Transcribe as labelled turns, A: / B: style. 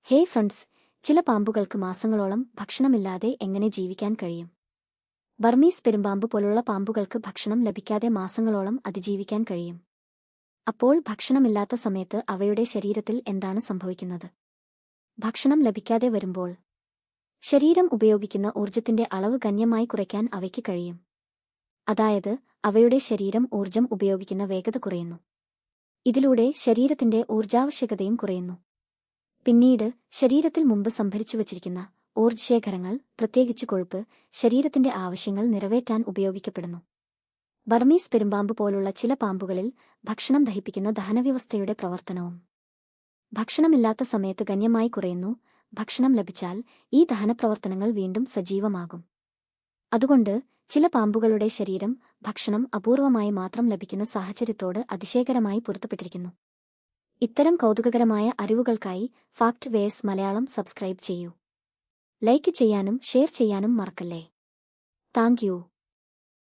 A: ഹേ friends, ചില പാമ്പുകൾക്ക് മാസങ്ങളോളം ഭക്ഷണമില്ലാതെ എങ്ങനെ ജീവിക്കാൻ കഴിയും? ബർമീസ് പെരുമ്പാമ്പ് പോലുള്ള പാമ്പുകൾക്ക് ഭക്ഷണം ലഭിക്കാതെ മാസങ്ങളോളം അതിജീവിക്കാൻ കഴിയും. അപ്പോൾ ഭക്ഷണമില്ലാത്ത സമയത്ത് അവയുടെ ശരീരത്തിൽ എന്താണ് സംഭവിക്കുന്നത്? ഭക്ഷണം ലഭിക്കാതെ വരുമ്പോൾ ശരീരം ഉപയോഗിക്കുന്ന ഊർജത്തിന്റെ അളവ് ഗണ്യമായി കുറയ്ക്കാൻ അവയ്ക്ക് കഴിയും. അതായത്, അവയുടെ ശരീരം ഊർജം ഉപയോഗിക്കുന്ന വേഗത കുറയുന്നു. ഇതിലൂടെ ശരീരത്തിന്റെ ഊർജാവശ്യകതയും കുറയുന്നു. പിന്നീട് ശരീരത്തിൽ മുമ്പ് സംഭരിച്ചുവച്ചിരിക്കുന്ന ഊർജ്ജശേഖരങ്ങൾ, പ്രത്യേകിച്ച് കൊഴുപ്പ്, ശരീരത്തിന്റെ ആവശ്യങ്ങൾ നിറവേറ്റാൻ ഉപയോഗിക്കപ്പെടുന്നു. ബർമീസ് പെരുമ്പാമ്പ് പോലുള്ള ചില പാമ്പുകളിൽ ഭക്ഷണം ദഹിപ്പിക്കുന്ന ദഹനവ്യവസ്ഥയുടെ പ്രവർത്തനവും ഭക്ഷണമില്ലാത്ത സമയത്ത് ഗണ്യമായി കുറയുന്നു. ഭക്ഷണം ലഭിച്ചാൽ ഈ ദഹനപ്രവർത്തനങ്ങൾ വീണ്ടും സജീവമാകും. അതുകൊണ്ട് ചില പാമ്പുകളുടെ ശരീരം ഭക്ഷണം അപൂർവമായി മാത്രം ലഭിക്കുന്ന സാഹചര്യത്തോട് അതിശയകരമായി പൊരുത്തപ്പെട്ടിരിക്കുന്നു. ഇത്തരം കൗതുകകരമായ അറിവുകൾക്കായി ഫാക്ട് വേഴ്സ് മലയാളം സബ്സ്ക്രൈബ് ചെയ്യൂ. ലൈക്ക് ചെയ്യാനും ഷെയർ ചെയ്യാനും മറക്കല്ലേ. Thank you.